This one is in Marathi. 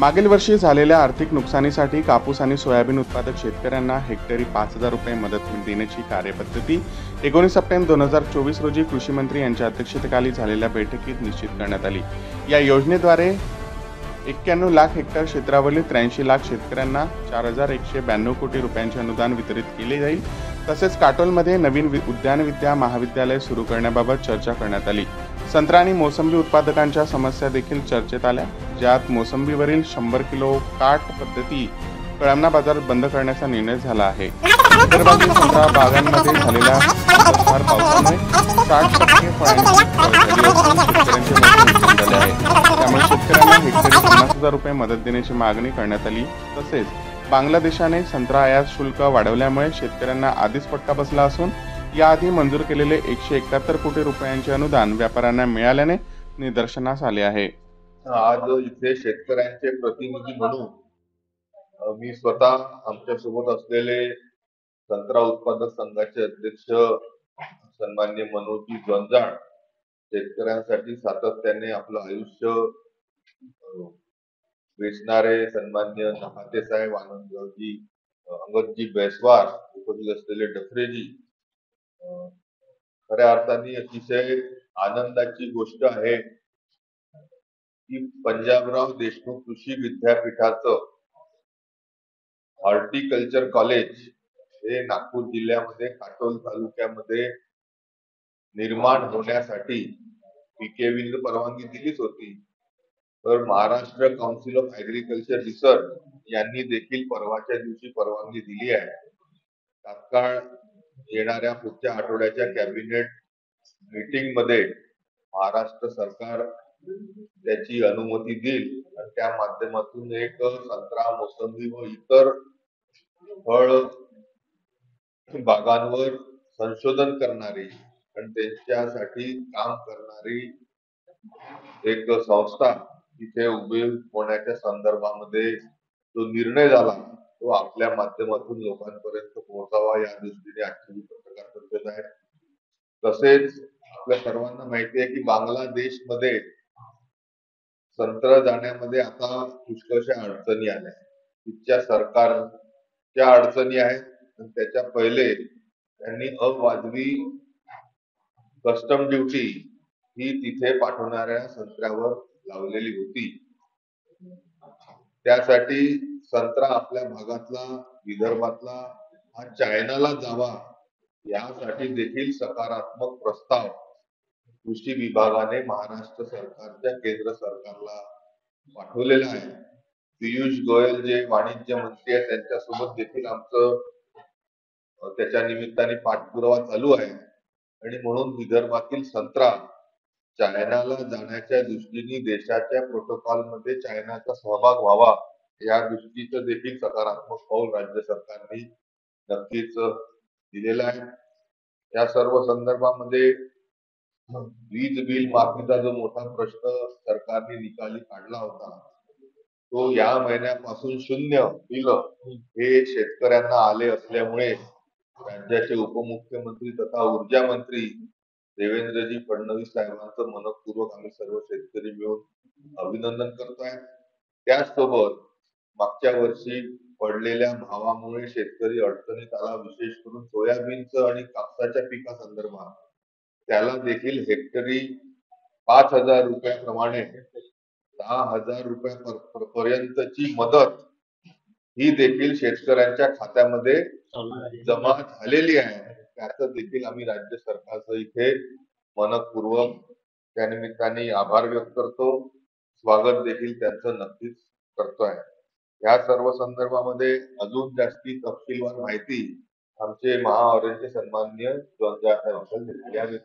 मागील वर्षी झालेल्या आर्थिक नुकसानीसाठी कापूस आणि सोयाबीन उत्पादक शेतकऱ्यांना हेक्टरी 5,000 रुपये मदत देण्याची कार्यपद्धती 19 सप्टेंबर 2024 रोजी कृषी मंत्री यांच्या अध्यक्षतेखाली झालेल्या बैठकीत निश्चित करण्यात आली। या योजनेद्वारे 91 लाख हेक्टर क्षेत्रावरील 83 लाख शेतकऱ्यांना 4,192 कोटी रुपयांचे अनुदान वितरित केले जाईल। तसेच काटोलमध्ये नवीन उद्यान विद्या महाविद्यालय सुरू करण्याबाबत चर्चा करण्यात आली। संत्रा आणि मोसंबी उत्पादकांच्या समस्या देखील चर्चेत आल्या, ज्यात मोसंबीवरील 100 किलो काट पद्धती कळमना बाजार बंद करण्याचा निर्णय झाला आहे। विदर्भातील संत्रा बागांमध्ये झालेल्या मुसळधार पावसामुळे 60% फळांची शेतकऱ्यांचे मोठे नुकसान झाले आहे। त्यामुळे शेतकऱ्यांना हेक्टरी 50,000 रुपये मदत देण्याची मागणी करण्यात आली। तसेच बांगलादेशाने संत्रा आयात शुल्क वाढवल्यामुळे शेतकऱ्यांना आधीच फटका बसला असून याआधी मंजूर केलेले 171 कोटी रुपयांचे अनुदान व्यापाऱ्यांना मिळाल्याने निदर्शनास आले आहे। आज इथे शेतकऱ्यांचे प्रतिनिधी म्हणून मी स्वतः आमच्या सोबत असलेले संत्रा उत्पादक संघाचे अध्यक्ष सन्माननीय मनोजी जंजाळ शेतकऱ्यांसाठी सातत्याने आपलं आयुष्य वेचणारे सन्माननीय नहाते साहेब आनंदरावजी अंगदजी बैसवार उपस्थित असलेले डफरेजी, खऱ्या अर्थाने अतिशय आनंदाची गोष्ट आहे की पंजाबराव देशमुख कृषी विद्यापीठाचं हॉर्टिकल्चर कॉलेज हे नागपूर जिल्ह्यामध्ये काटोल तालुक्यामध्ये निर्माण होण्यासाठी पीकेव्हीने परवानगी दिलीच होती, तर Maharashtra council of agriculture research यांनी देखील परवाच्या दिवशी परवानगी दिली आहे। तात्काळ येणाऱ्या पुढच्या आठवड्याच्या कॅबिनेट मीटिंग मध्ये महाराष्ट्र सरकार त्याची अनुमती देईल आणि त्या माध्यमातून एक संत्रा, मोसंबी व इतर फळ बागांवर संशोधन करणारी आणि त्यांच्यासाठी काम करणारी एक संस्था तिथे उभी होण्याच्या संदर्भामध्ये जो निर्णय झाला तो आपल्या माध्यमातून लोकांपर्यंत पोहोचावा या दृष्टीने आजची पत्रकार परिषद आहे। तसेच आपल्या सर्वांना माहिती आहे की बांगलादेश मध्ये संत्रा जाण्यामध्ये आता पुष्कळशा अडचणी आल्या, तिथच्या सरकारच्या अडचणी आहेत आणि त्याच्या पहिले त्यांनी अवाजवी कस्टम ड्युटी ही तिथे पाठवणाऱ्या संत्र्यावर लावलेली होती। त्यासाठी संत्रा आपल्या भागातला विदर्भातला हा चायनाला जावा यासाठी देखील सकारात्मक प्रस्ताव कृषी विभागाने महाराष्ट्र सरकारच्या केंद्र सरकारला पाठवलेला आहे। पियुष गोयल जे वाणिज्य मंत्री आहेत त्यांच्यासोबत देखील आमचं त्याच्या निमित्ताने पाठपुरावा चालू आहे आणि म्हणून विदर्भातील संत्रा चायनाला जाण्याच्या दृष्टीने देशाच्या प्रोटोकॉल मध्ये चायनाचा सहभाग व्हावा या दृष्टीचं देखील सकारात्मक पाऊल राज्य सरकारने नक्कीच दिलेला आहे। या सर्व संदर्भामध्ये वीज बिल माफीचा जो मोठा प्रश्न सरकारने निकाली काढला होता तो या महिन्यापासून 0 बिल हे शेतकऱ्यांना आले असल्यामुळे राज्याचे उपमुख्यमंत्री तथा ऊर्जा मंत्री देवेंद्रजी फडणवीस साहेबांचं मनपूर्वक आम्ही सर्व शेतकरी मिळून अभिनंदन करतोय। त्याचसोबत मागच्या वर्षी पडलेल्या भावामुळे शेतकरी अडचणीत आला, विशेष करून सोयाबीनचं आणि कापसाच्या पिकासंदर्भात त्याला देखील हेक्टरी 5,000 रुपयाप्रमाणे 10,000 रुपयापर्यंतची मदत ही देखील शेतकऱ्यांच्या खात्यामध्ये जमा झालेली आहे। त्याचं देखील आम्ही राज्य सरकारचं इथे मनपूर्वक त्या निमित्ताने आभार व्यक्त करतो, स्वागत देखील त्यांचं नक्कीच करतोय। या सर्व संदर्भामध्ये अजून जास्ती तपशीलवार माहिती आमचे महाऑरेंजचे सन्माननीय जंजाळ साहेब देतील।